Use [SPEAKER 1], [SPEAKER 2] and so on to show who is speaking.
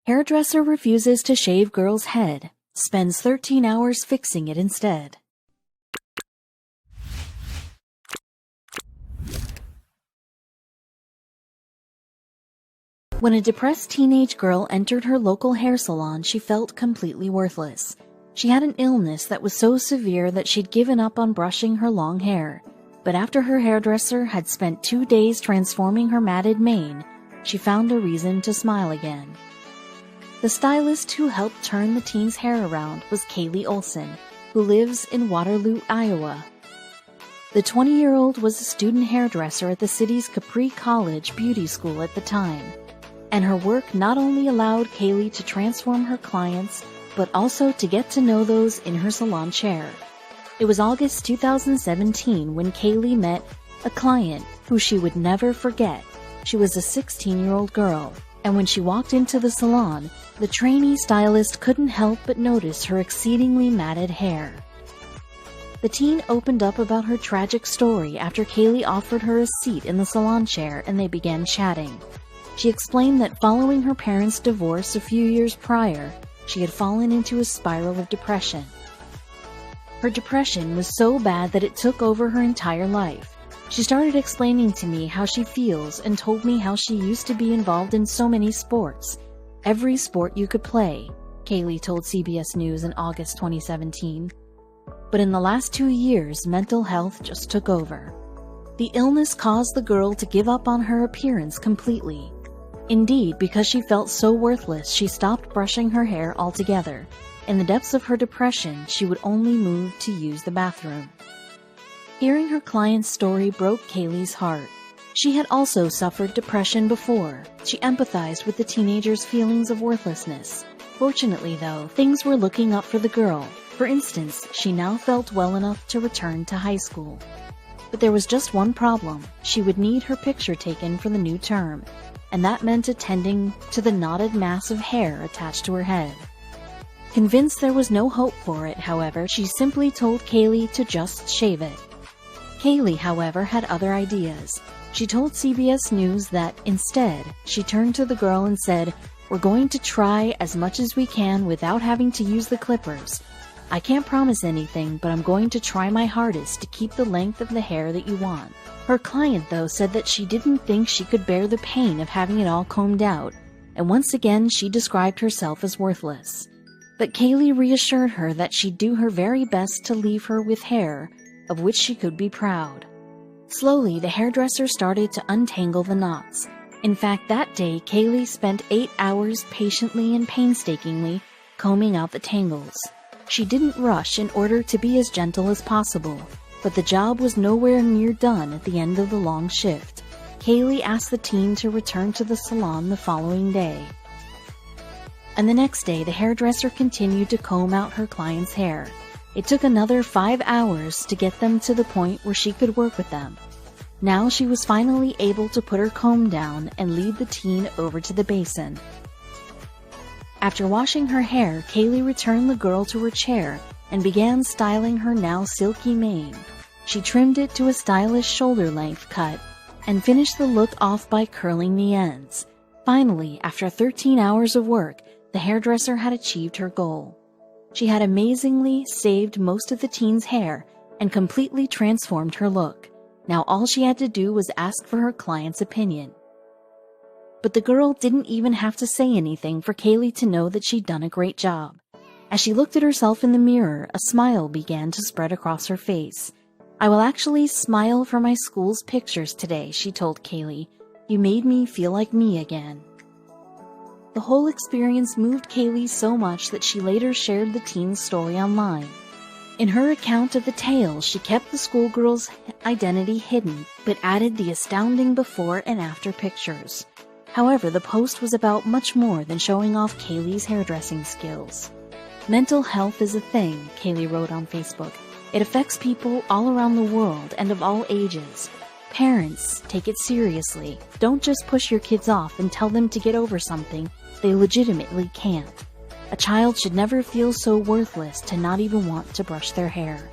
[SPEAKER 1] Hairdresser refuses to shave girl's head, spends 13 hours fixing it instead. When a depressed teenage girl entered her local hair salon, she felt completely worthless. She had an illness that was so severe that she'd given up on brushing her long hair. But after her hairdresser had spent 2 days transforming her matted mane, she found a reason to smile again. The stylist who helped turn the teen's hair around was Kaylee Olson, who lives in Waterloo, Iowa. The 20-year-old was a student hairdresser at the city's Capri College beauty school at the time, and her work not only allowed Kaylee to transform her clients, but also to get to know those in her salon chair. It was August 2017 when Kaylee met a client who she would never forget. She was a 16-year-old girl, and when she walked into the salon, the trainee stylist couldn't help but notice her exceedingly matted hair. The teen opened up about her tragic story after Kaylee offered her a seat in the salon chair and they began chatting. She explained that following her parents' divorce a few years prior, she had fallen into a spiral of depression. Her depression was so bad that it took over her entire life. She started explaining to me how she feels and told me how she used to be involved in so many sports. Every sport you could play, Kaylee told CBS News in August 2017. But in the last 2 years, mental health just took over. The illness caused the girl to give up on her appearance completely. Indeed, because she felt so worthless, she stopped brushing her hair altogether. In the depths of her depression, she would only move to use the bathroom. Hearing her client's story broke Kaylee's heart. She had also suffered depression before. She empathized with the teenager's feelings of worthlessness. Fortunately, though, things were looking up for the girl. For instance, she now felt well enough to return to high school. But there was just one problem. She would need her picture taken for the new term, and that meant attending to the knotted mass of hair attached to her head. Convinced there was no hope for it, however, she simply told Kaylee to just shave it. Kaylee, however, had other ideas. She told CBS News that, instead, she turned to the girl and said, "We're going to try as much as we can without having to use the clippers. I can't promise anything, but I'm going to try my hardest to keep the length of the hair that you want." Her client, though, said that she didn't think she could bear the pain of having it all combed out, and once again she described herself as worthless. But Kaylee reassured her that she'd do her very best to leave her with hair of which she could be proud. Slowly, the hairdresser started to untangle the knots. In fact, that day, Kaylee spent 8 hours patiently and painstakingly combing out the tangles. She didn't rush in order to be as gentle as possible, but the job was nowhere near done at the end of the long shift. Kaylee asked the teen to return to the salon the following day. And the next day, the hairdresser continued to comb out her client's hair. It took another 5 hours to get them to the point where she could work with them. Now she was finally able to put her comb down and lead the teen over to the basin. After washing her hair, Kaylee returned the girl to her chair and began styling her now silky mane. She trimmed it to a stylish shoulder-length cut and finished the look off by curling the ends. Finally, after 13 hours of work, the hairdresser had achieved her goal. She had amazingly saved most of the teen's hair and completely transformed her look. Now all she had to do was ask for her client's opinion. But the girl didn't even have to say anything for Kaylee to know that she'd done a great job. As she looked at herself in the mirror, a smile began to spread across her face. "I will actually smile for my school's pictures today," she told Kaylee. "You made me feel like me again." The whole experience moved Kaylee so much that she later shared the teen's story online. In her account of the tale, she kept the schoolgirl's identity hidden, but added the astounding before and after pictures. However, the post was about much more than showing off Kaylee's hairdressing skills. "Mental health is a thing," Kaylee wrote on Facebook. "It affects people all around the world and of all ages. Parents, take it seriously. Don't just push your kids off and tell them to get over something they legitimately can't. A child should never feel so worthless to not even want to brush their hair."